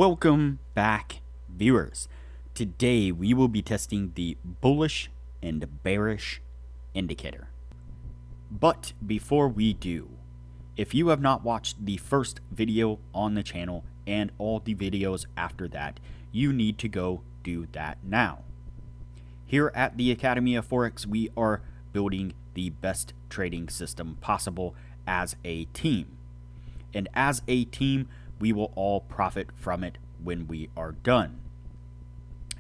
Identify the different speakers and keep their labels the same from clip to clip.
Speaker 1: Welcome back, viewers. Today we will be testing the bullish and bearish indicator. But before we do, if you have not watched the first video on the channel and all the videos after that, you need to go do that now. Here at the Academy of Forex, we are building the best trading system possible as a team. And as a team, we will all profit from it when we are done.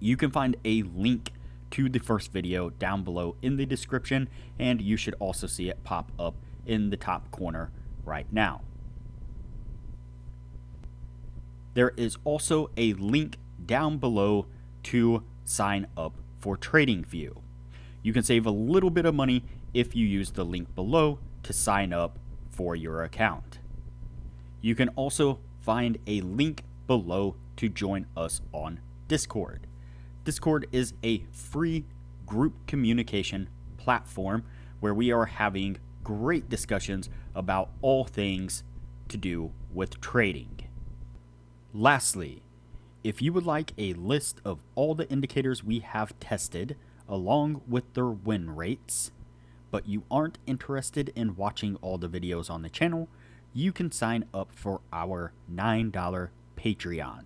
Speaker 1: You can find a link to the first video down below in the description, and you should also see it pop up in the top corner right now. There is also a link down below to sign up for TradingView. You can save a little bit of money if you use the link below to sign up for your account. You can also find a link below to join us on Discord. Discord is a free group communication platform where we are having great discussions about all things to do with trading. Lastly, if you would like a list of all the indicators we have tested along with their win rates, but you aren't interested in watching all the videos on the channel, you can sign up for our $9 Patreon,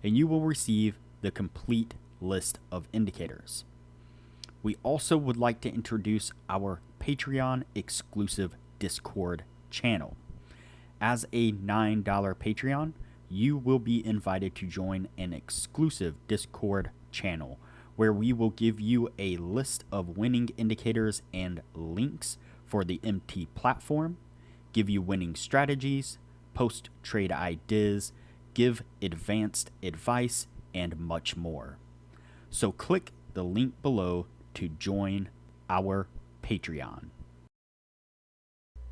Speaker 1: and you will receive the complete list of indicators. We also would like to introduce our Patreon exclusive Discord channel. As a $9 Patreon, you will be invited to join an exclusive Discord channel where we will give you a list of winning indicators and links for the MT platform, give you winning strategies, post trade ideas, give advanced advice, and much more. So click the link below to join our Patreon.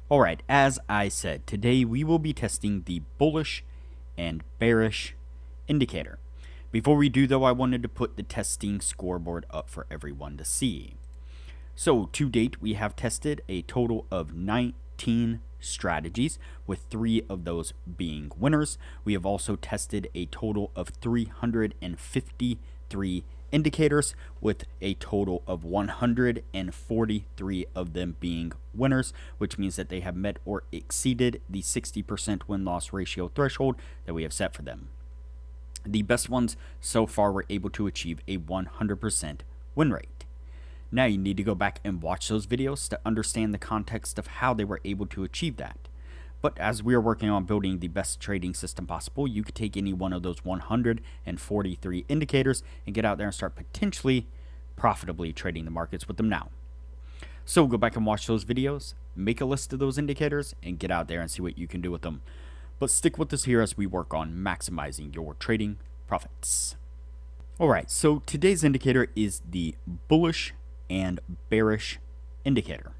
Speaker 1: Alright, as I said, today we will be testing the bullish and bearish indicator. Before we do though, I wanted to put the testing scoreboard up for everyone to see. So to date, we have tested a total of 19 strategies, with 3 of those being winners. We have also tested a total of 353 indicators, with a total of 143 of them being winners, which means that they have met or exceeded the 60% win-loss ratio threshold that we have set for them. The best ones so far were able to achieve a 100% win rate. Now you need to go back and watch those videos to understand the context of how they were able to achieve that. But as we are working on building the best trading system possible, you could take any one of those 143 indicators and get out there and start potentially profitably trading the markets with them now. So go back and watch those videos, make a list of those indicators, and get out there and see what you can do with them. But stick with us here as we work on maximizing your trading profits. Alright, so today's indicator is the bullish and bearish indicator.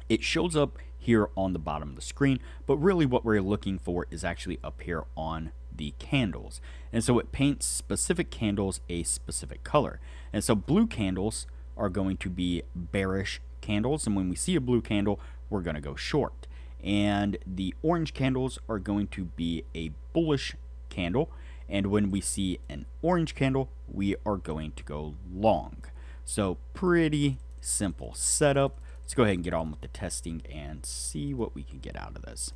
Speaker 1: It shows up here on the bottom of the screen, but really what we're looking for is actually up here on the candles. And so it paints specific candles a specific color. And so blue candles are going to be bearish candles, and when we see a blue candle, we're going to go short. And the orange candles are going to be a bullish candle, and when we see an orange candle, we are going to go long. So pretty simple setup. Let's go ahead and get on with the testing and see what we can get out of this.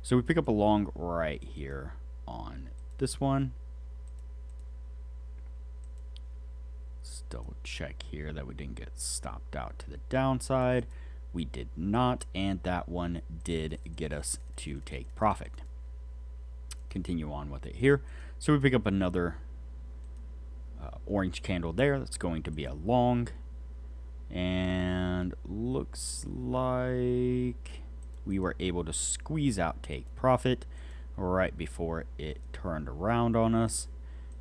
Speaker 1: So we pick up a long right here on this one. Let's double check here that we didn't get stopped out to the downside. We did not, and that one did get us to take profit. Continue on with it here. So we pick up another orange candle there. That's going to be a long, and looks like we were able to squeeze out take profit right before it turned around on us,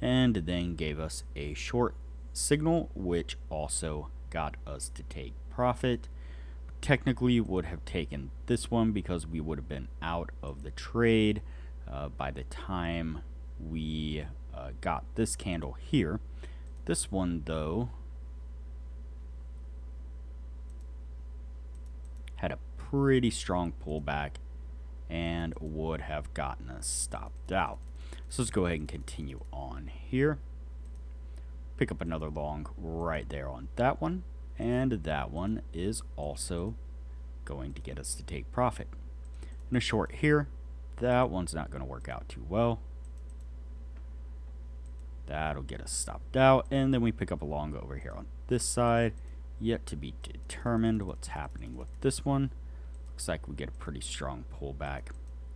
Speaker 1: and then gave us a short signal, which also got us to take profit. Technically would have taken this one because we would have been out of the trade by the time we got this candle here. This one though had a pretty strong pullback and would have gotten us stopped out. So let's go ahead and continue on here. Pick up another long right there on that one, and that one is also going to get us to take profit. And a short here, that one's not going to work out too well. That'll get us stopped out, and then we pick up a long over here on this side. Yet to be determined what's happening with this one. Looks like we get a pretty strong pullback.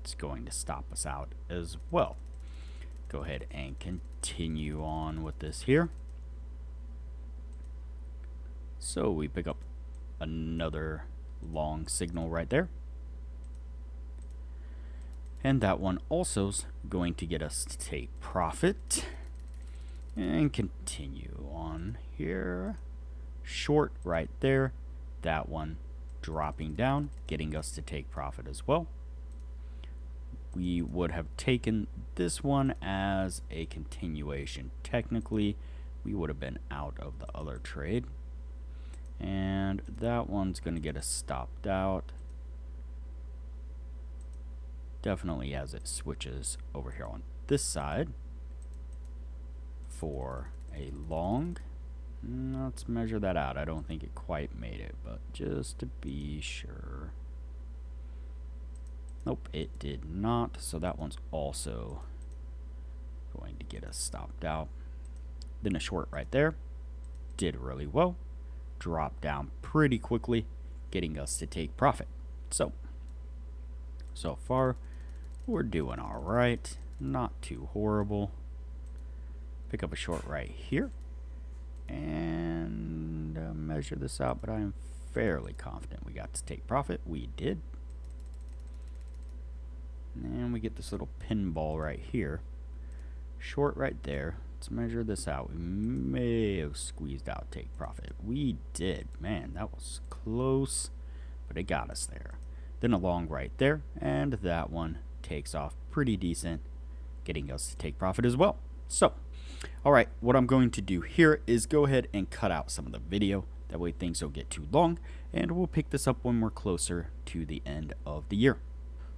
Speaker 1: It's going to stop us out as well. Go ahead and continue on with this here. So we pick up another long signal right there. And that one also's going to get us to take profit. And continue on here. Short right there. That one dropping down, getting us to take profit as well. We would have taken this one as a continuation. Technically, we would have been out of the other trade. And that one's going to get us stopped out. Definitely as it switches over here on this side for a long. Let's measure that out. I don't think it quite made it, but just to be sure. Nope, it did not. So that one's also going to get us stopped out. Then a short right there. Did really well. Dropped down pretty quickly, getting us to take profit. So far, we're doing all right. Not too horrible. Pick up a short right here. And measure this out, but I am fairly confident we got to take profit. We did. And we get this little pinball right here. Short right there. Let's measure this out. We may have squeezed out take profit. We did. Man, that was close, but it got us there. Then a long right there, and that one takes off pretty decent, getting us to take profit as well. So, all right, what I'm going to do here is go ahead and cut out some of the video. That way things don't get too long, and we'll pick this up when we're closer to the end of the year.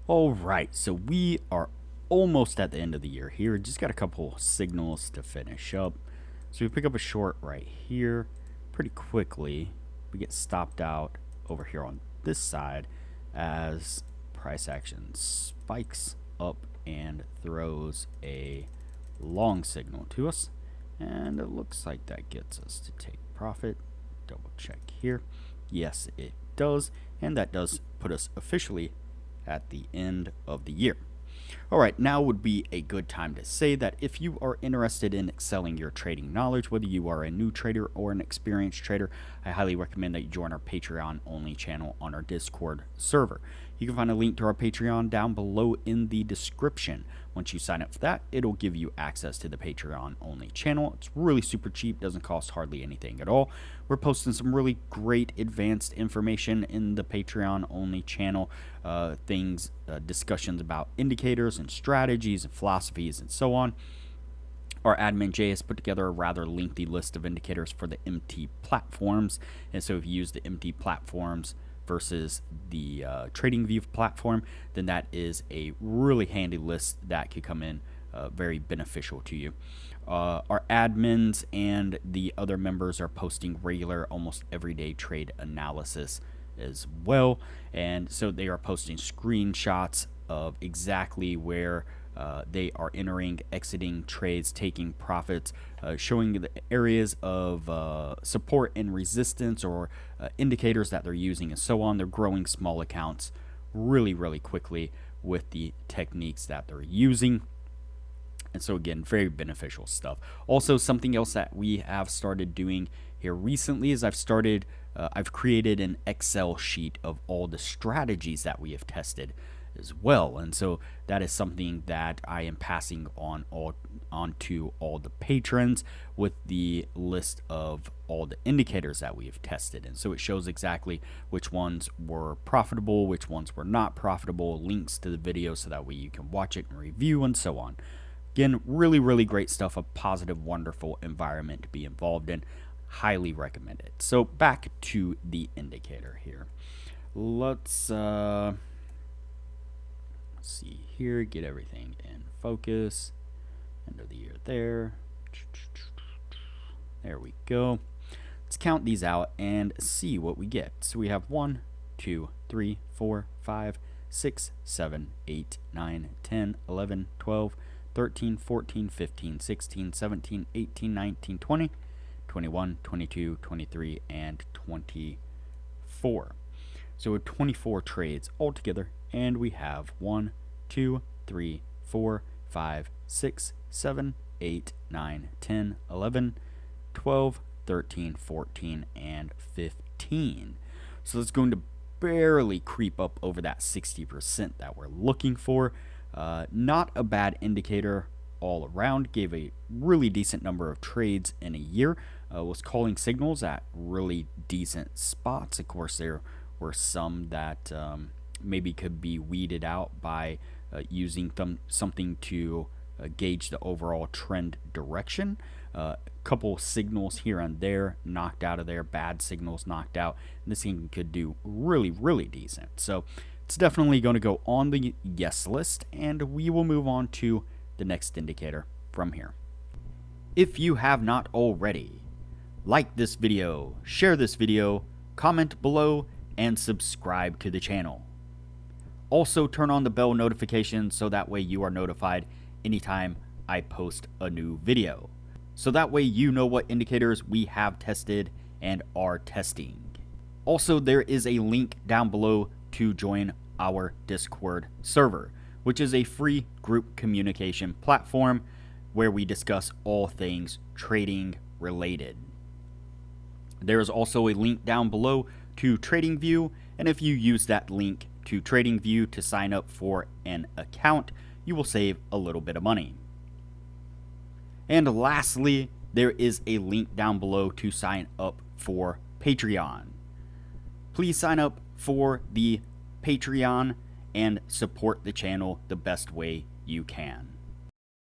Speaker 1: All right, so we are almost at the end of the year here. Just got a couple signals to finish up. So we pick up a short right here pretty quickly. We get stopped out over here on this side as price action spikes up and throws a long signal to us, and it looks like that gets us to take profit. Double check here. Yes, it does, and that does put us officially at the end of the year. All right, now would be a good time to say that if you are interested in excelling your trading knowledge, whether you are a new trader or an experienced trader, I highly recommend that you join our Patreon only channel on our Discord server. You can find a link to our Patreon down below in the description. Once you sign up for that, it'll give you access to the Patreon only channel. It's really super cheap, doesn't cost hardly anything at all. We're posting some really great advanced information in the Patreon only channel. Discussions about indicators and strategies and philosophies and so on. Our admin Jay has put together a rather lengthy list of indicators for the MT platforms. And so if you use the MT platforms versus the TradingView platform, then that is a really handy list that could come in very beneficial to you. Our admins and the other members are posting regular, almost everyday trade analysis as well, and so they are posting screenshots of exactly where they are entering, exiting trades, taking profits, showing the areas of support and resistance or indicators that they're using and so on. They're growing small accounts really, really quickly with the techniques that they're using. And so again, very beneficial stuff. Also, something else that we have started doing here recently is I've created an Excel sheet of all the strategies that we have tested as well. And so that is something that I am passing on to all the patrons with the list of all the indicators that we have tested. And so it shows exactly which ones were profitable, which ones were not profitable, links to the video so that way you can watch it and review and so on. Again, really, really great stuff, a positive, wonderful environment to be involved in. Highly recommend it. So back to the indicator here. Let's see here, get everything in focus. End of the year there. There we go. Let's count these out and see what we get. So we have 1, 2, 3, 4, 5, 6, 7, 8, 9, 10, 11, 12, 13, 14, 15, 16, 17, 18, 19, 20, 21, 22, 23, and 24. So 24 trades altogether, and we have 1, 2, 3, 4, 5, 6, 7, 8, 9, 10, 11, 12, 13, 14, and 15. So it's going to barely creep up over that 60% that we're looking for. Not a bad indicator all around. Gave a really decent number of trades in a year. Was calling signals at really decent spots. Of course, there were some that maybe could be weeded out by using something to gauge the overall trend direction. Couple signals here and there knocked out of there, bad signals knocked out. This thing could do really decent. So it's definitely going to go on the yes list, and we will move on to the next indicator from here. If you have not already, like this video, share this video, comment below, and subscribe to the channel. Also turn on the bell notification so that way you are notified anytime I post a new video. So that way you know what indicators we have tested and are testing. Also, there is a link down below to join our Discord server, which is a free group communication platform where we discuss all things trading related. There is also a link down below to TradingView, and if you use that link to TradingView to sign up for an account, you will save a little bit of money. And lastly, there is a link down below to sign up for Patreon. Please sign up for the Patreon and support the channel the best way you can.